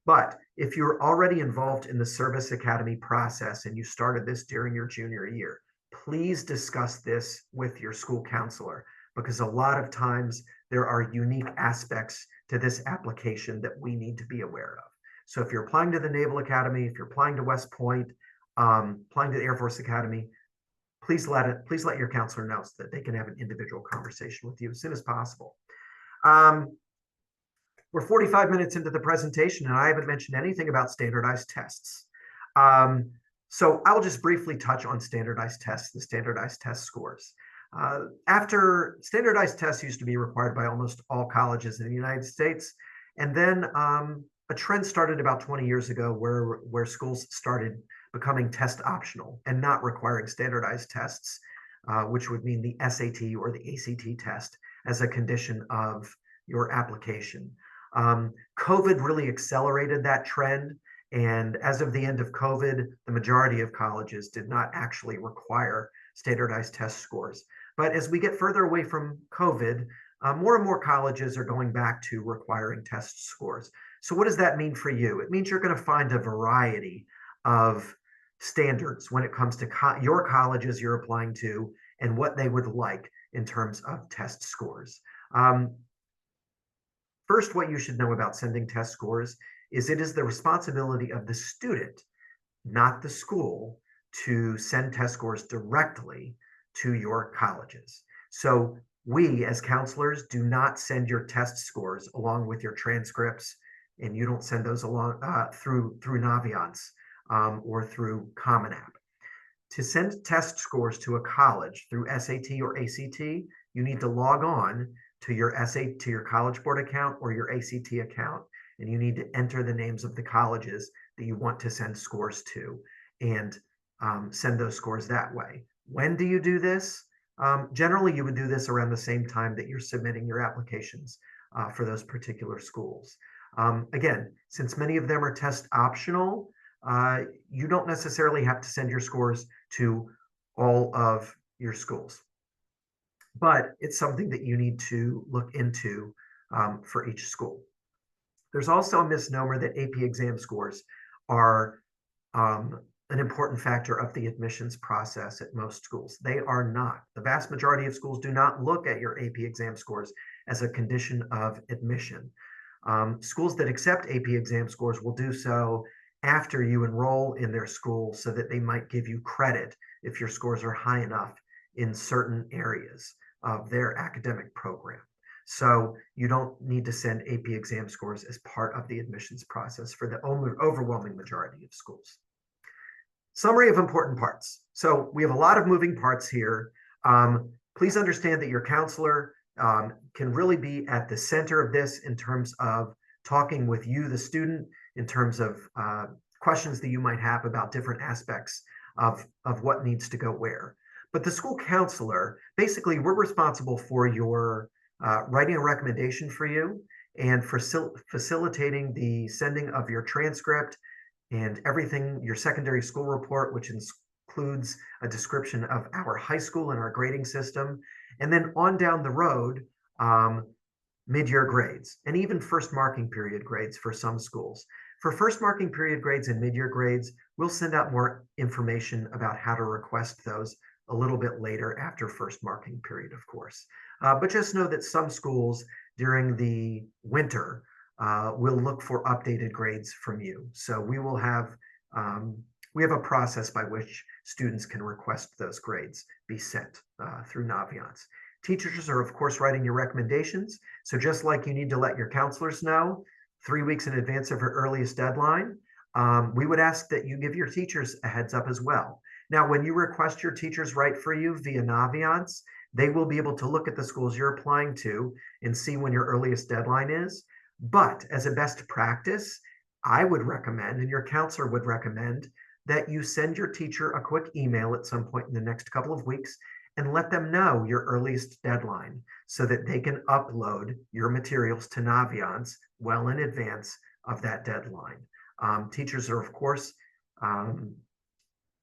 But if you're already involved in the Service Academy process and you started this during your junior year, please discuss this with your school counselor, because a lot of times there are unique aspects to this application that we need to be aware of. So if you're applying to the Naval Academy, if you're applying to West Point, applying to the Air Force Academy, please let your counselor know so that they can have an individual conversation with you as soon as possible. We're 45 minutes into the presentation, and I haven't mentioned anything about standardized tests. So I'll just briefly touch on standardized tests, the standardized test scores. After standardized tests used to be required by almost all colleges in the United States, and then a trend started about 20 years ago where schools started becoming test optional and not requiring standardized tests, which would mean the SAT or the ACT test as a condition of your application. COVID really accelerated that trend. And as of the end of COVID, the majority of colleges did not actually require standardized test scores. But as we get further away from COVID, more and more colleges are going back to requiring test scores. So what does that mean for you? It means you're going to find a variety of standards when it comes to your colleges you're applying to and what they would like in terms of test scores. First, what you should know about sending test scores is it is the responsibility of the student, not the school, to send test scores directly to your colleges. So we, as counselors, do not send your test scores along with your transcripts, and you don't send those along through Naviance or through Common App. To send test scores to a college through SAT or ACT, you need to log on to your College Board account or your ACT account, and you need to enter the names of the colleges that you want to send scores to and send those scores that way. When do you do this? Generally, you would do this around the same time that you're submitting your applications for those particular schools. Again, since many of them are test optional, you don't necessarily have to send your scores to all of your schools. But it's something that you need to look into for each school. There's also a misnomer that AP exam scores are an important factor of the admissions process at most schools. They are not. The vast majority of schools do not look at your AP exam scores as a condition of admission. Schools that accept AP exam scores will do so after you enroll in their school so that they might give you credit if your scores are high enough in certain areas of their academic program. So you don't need to send AP exam scores as part of the admissions process for the overwhelming majority of schools. Summary of important parts. So we have a lot of moving parts here. Please understand that your counselor can really be at the center of this in terms of talking with you, the student, in terms of questions that you might have about different aspects of what needs to go where. But the school counselor, basically, we're responsible for your writing a recommendation for you and for facilitating the sending of your transcript and everything, your secondary school report, which includes a description of our high school and our grading system, and then on down the road, mid-year grades, and even first marking period grades for some schools. For first marking period grades and mid-year grades, we'll send out more information about how to request those a little bit later after first marking period, of course. But just know that some schools during the winter will look for updated grades from you. So we will have, we have a process by which students can request those grades be sent through Naviance. Teachers are, of course, writing your recommendations. So just like you need to let your counselors know 3 weeks in advance of your earliest deadline, we would ask that you give your teachers a heads up as well. Now, when you request your teachers write for you via Naviance, they will be able to look at the schools you're applying to and see when your earliest deadline is. But as a best practice, I would recommend, and your counselor would recommend, that you send your teacher a quick email at some point in the next couple of weeks and let them know your earliest deadline so that they can upload your materials to Naviance well in advance of that deadline. Teachers are, of course,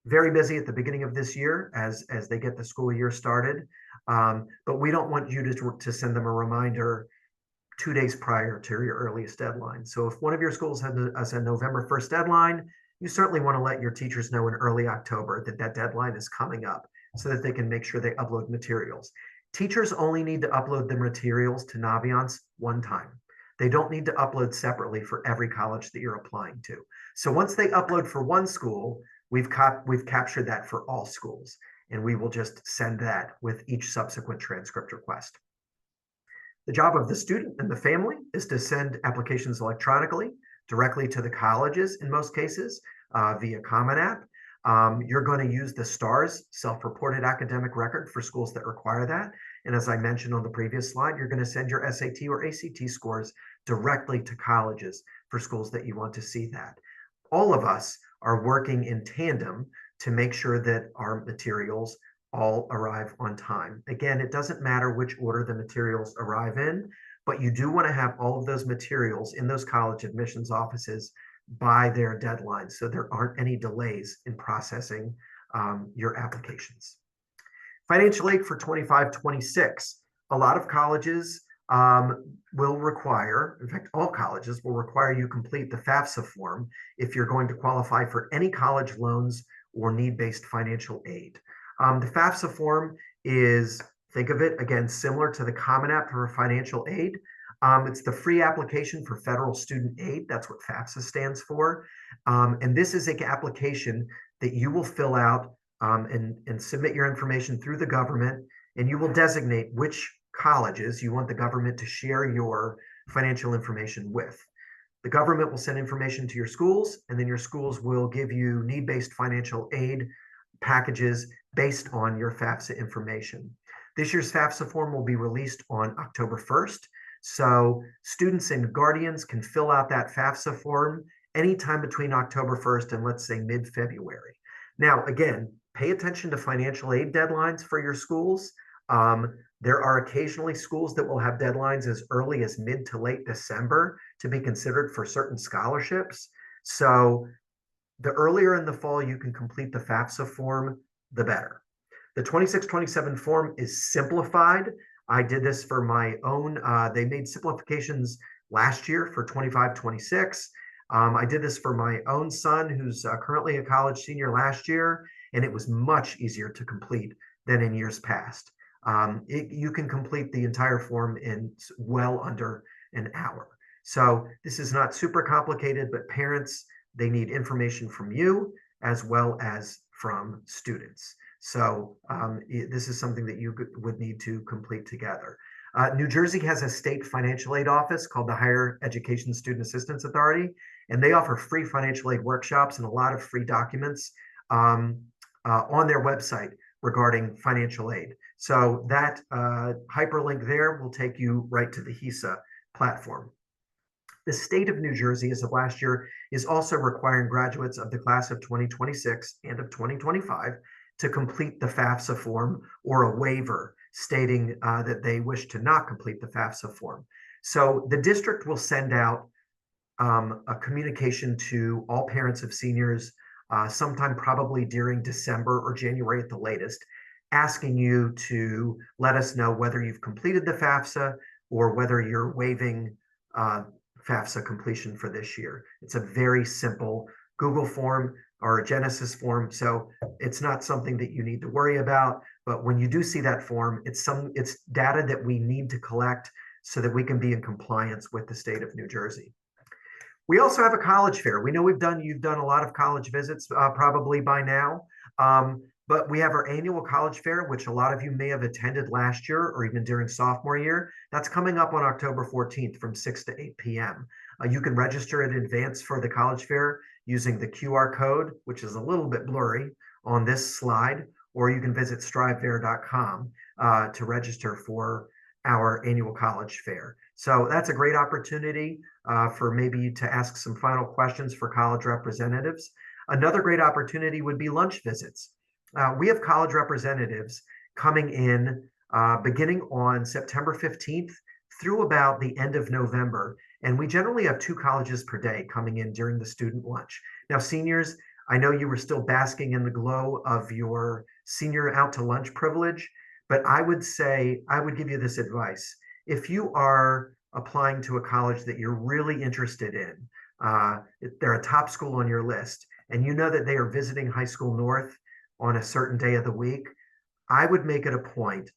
very busy at the beginning of this year as they get the school year started, but we don't want you to send them a reminder 2 days prior to your earliest deadline. So if one of your schools has a November 1st deadline, you certainly want to let your teachers know in early October that that deadline is coming up so that they can make sure they upload materials. Teachers only need to upload the materials to Naviance one time. They don't need to upload separately for every college that you're applying to. So once they upload for one school, we've captured that for all schools, and we will just send that with each subsequent transcript request. The job of the student and the family is to send applications electronically directly to the colleges in most cases via Common App. You're going to use the STARS, self-reported academic record, for schools that require that. And as I mentioned on the previous slide, you're going to send your SAT or ACT scores directly to colleges for schools that you want to see that. All of us are working in tandem to make sure that our materials all arrive on time. Again, it doesn't matter which order the materials arrive in, but you do want to have all of those materials in those college admissions offices by their deadlines, so there aren't any delays in processing your applications. Financial aid for 25-26. A lot of colleges will require, in fact, all colleges will require you complete the FAFSA form if you're going to qualify for any college loans or need-based financial aid. The FAFSA form is, think of it again, similar to the Common App for financial aid. It's the free application for federal student aid. That's what FAFSA stands for. And this is an application that you will fill out and submit your information through the government, and you will designate which colleges you want the government to share your financial information with. The government will send information to your schools, and then your schools will give you need-based financial aid packages based on your FAFSA information. This year's FAFSA form will be released on October 1st. So students and guardians can fill out that FAFSA form anytime between October 1st and, let's say, mid-February. Now, again, pay attention to financial aid deadlines for your schools. There are occasionally schools that will have deadlines as early as mid to late December to be considered for certain scholarships. So the earlier in the fall you can complete the FAFSA form, the better. The 26-27 form is simplified. I did this for my own. They made simplifications last year for 25-26. I did this for my own son, who's currently a college senior last year, and it was much easier to complete than in years past. You can complete the entire form in well under an hour. So this is not super complicated, but parents, they need information from you as well as from students. So this is something that you would need to complete together. New Jersey has a state financial aid office called the Higher Education Student Assistance Authority, and they offer free financial aid workshops and a lot of free documents on their website regarding financial aid. So that hyperlink there will take you right to the HESA platform. The state of New Jersey, as of last year, is also requiring graduates of the class of 2026 and of 2025 to complete the FAFSA form or a waiver stating that they wish to not complete the FAFSA form. So the district will send out a communication to all parents of seniors sometime probably during December or January at the latest, asking you to let us know whether you've completed the FAFSA or whether you're waiving FAFSA completion for this year. It's a very simple Google form or a Genesis form, so it's not something that you need to worry about. But when you do see that form, it's data that we need to collect so that we can be in compliance with the state of New Jersey. We also have a college fair. We know you've done a lot of college visits probably by now, but we have our annual college fair, which a lot of you may have attended last year or even during sophomore year. That's coming up on October 14th from 6 to 8 p.m. You can register in advance for the college fair using the QR code, which is a little bit blurry on this slide, or you can visit strivefair.com to register for our annual college fair. So that's a great opportunity for maybe to ask some final questions for college representatives. Another great opportunity would be lunch visits. We have college representatives coming in beginning on September 15th through about the end of November. And we generally have 2 colleges per day coming in during the student lunch. Now, seniors, I know you were still basking in the glow of your senior out to lunch privilege, but I would give you this advice. If you are applying to a college that you're really interested in, they're a top school on your list, and you know that they are visiting High School North on a certain day of the week, I would make it a point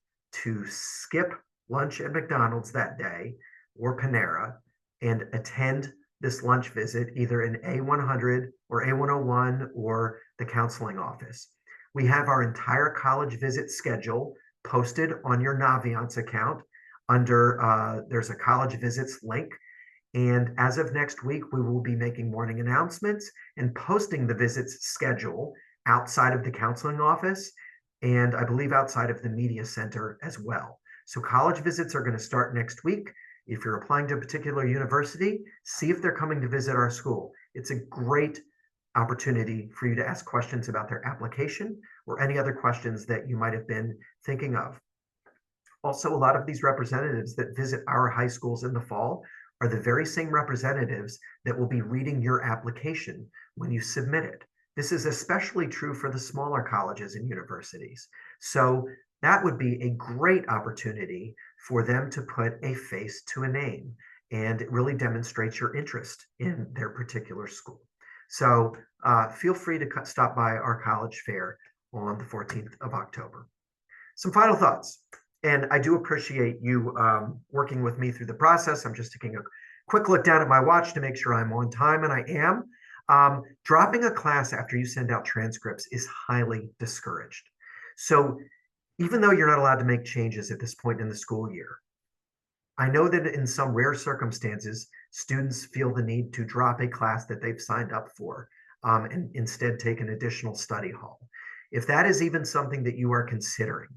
to skip lunch at McDonald's that day or Panera and attend this lunch visit either in A100 or A101 or the counseling office. We have our entire college visit schedule posted on your Naviance account under, there's a college visits link. And as of next week, we will be making morning announcements and posting the visits schedule outside of the counseling office and I believe outside of the media center as well. So college visits are going to start next week. If you're applying to a particular university, see if they're coming to visit our school. It's a great opportunity for you to ask questions about their application or any other questions that you might have been thinking of. Also, a lot of these representatives that visit our high schools in the fall are the very same representatives that will be reading your application when you submit it. This is especially true for the smaller colleges and universities. So that would be a great opportunity for them to put a face to a name, and it really demonstrates your interest in their particular school. So feel free to stop by our college fair on the 14th of October. Some final thoughts. And I do appreciate you working with me through the process. I'm just taking a quick look down at my watch to make sure I'm on time, and I am. Dropping a class after you send out transcripts is highly discouraged. So even though you're not allowed to make changes at this point in the school year, I know that in some rare circumstances, students feel the need to drop a class that they've signed up for and instead take an additional study hall. If that is even something that you are considering,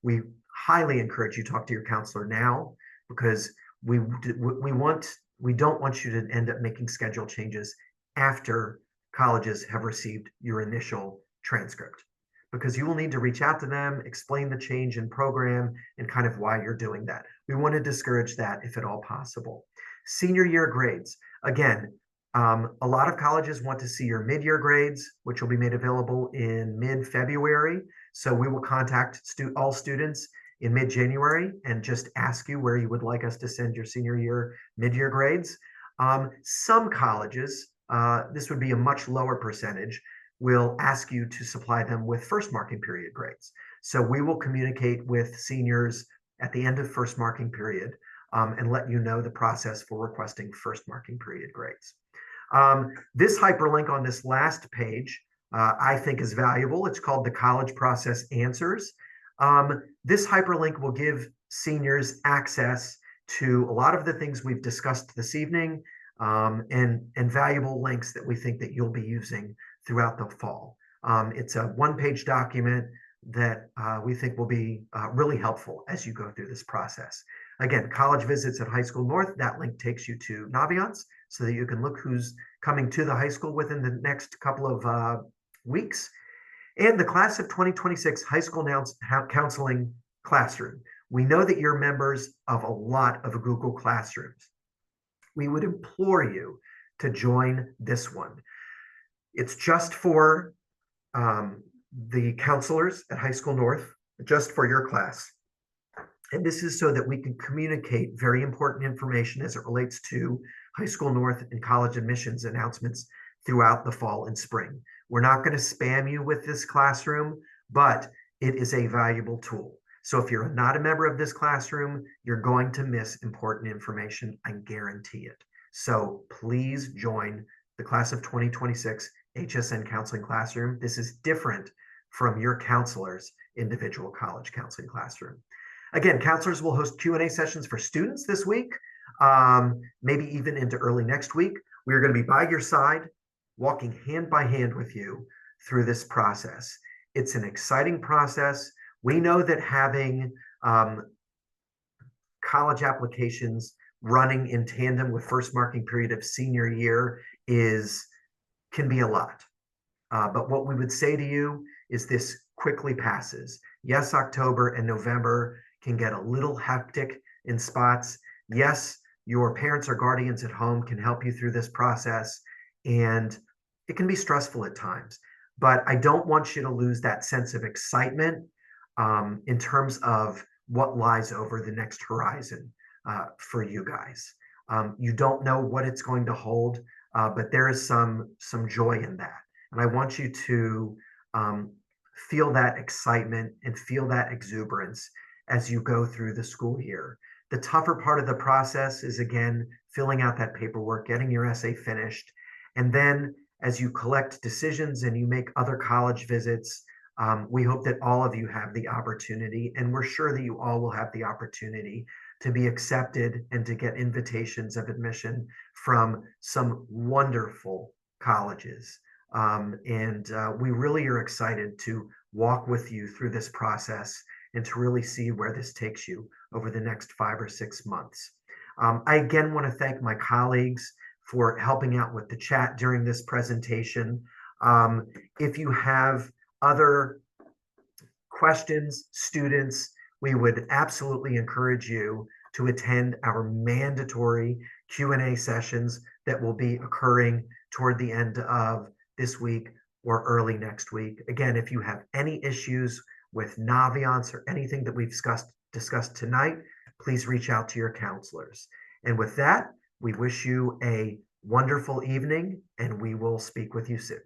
we highly encourage you to talk to your counselor now, because we don't want you to end up making schedule changes after colleges have received your initial transcript, because you will need to reach out to them, explain the change in program and kind of why you're doing that. We want to discourage that if at all possible. Senior year grades. Again, a lot of colleges want to see your mid-year grades, which will be made available in mid-February. So we will contact all students in mid-January and just ask you where you would like us to send your senior year mid-year grades. Some colleges, this would be a much lower percentage, will ask you to supply them with first marking period grades. So we will communicate with seniors at the end of first marking period and let you know the process for requesting first marking period grades. This hyperlink on this last page, I think is valuable. It's called the College Process Answers. This hyperlink will give seniors access to a lot of the things we've discussed this evening and valuable links that we think that you'll be using throughout the fall. It's a one-page document that we think will be really helpful as you go through this process. Again, college visits at High School North, that link takes you to Naviance so that you can look who's coming to the high school within the next couple of weeks. And the class of 2026 high school counseling classroom. We know that you're members of a lot of Google Classrooms. We would implore you to join this one. It's just for the counselors at High School North, just for your class. And this is so that we can communicate very important information as it relates to High School North and college admissions announcements throughout the fall and spring. We're not going to spam you with this classroom, but it is a valuable tool. So if you're not a member of this classroom, you're going to miss important information, I guarantee it. So please join the class of 2026 HSN Counseling Classroom. This is different from your counselor's individual college counseling classroom. Again, counselors will host Q&A sessions for students this week, maybe even into early next week. We are going to be by your side, walking hand by hand with you through this process. It's an exciting process. We know that having college applications running in tandem with first marking period of senior year can be a lot. But what we would say to you is this quickly passes. Yes, October and November can get a little hectic in spots. Yes, your parents or guardians at home can help you through this process, and it can be stressful at times. But I don't want you to lose that sense of excitement in terms of what lies over the next horizon for you guys. You don't know what it's going to hold, but there is some joy in that. And I want you to feel that excitement and feel that exuberance as you go through the school year. The tougher part of the process is, again, filling out that paperwork, getting your essay finished. And then as you collect decisions and you make other college visits, we hope that all of you have the opportunity, and we're sure that you all will have the opportunity to be accepted and to get invitations of admission from some wonderful colleges. We really are excited to walk with you through this process and to really see where this takes you over the next 5 or 6 months. I again want to thank my colleagues for helping out with the chat during this presentation. If you have other questions, students, we would absolutely encourage you to attend our mandatory Q&A sessions that will be occurring toward the end of this week or early next week. Again, if you have any issues with Naviance or anything that we've discussed tonight, please reach out to your counselors. And with that, we wish you a wonderful evening, and we will speak with you soon.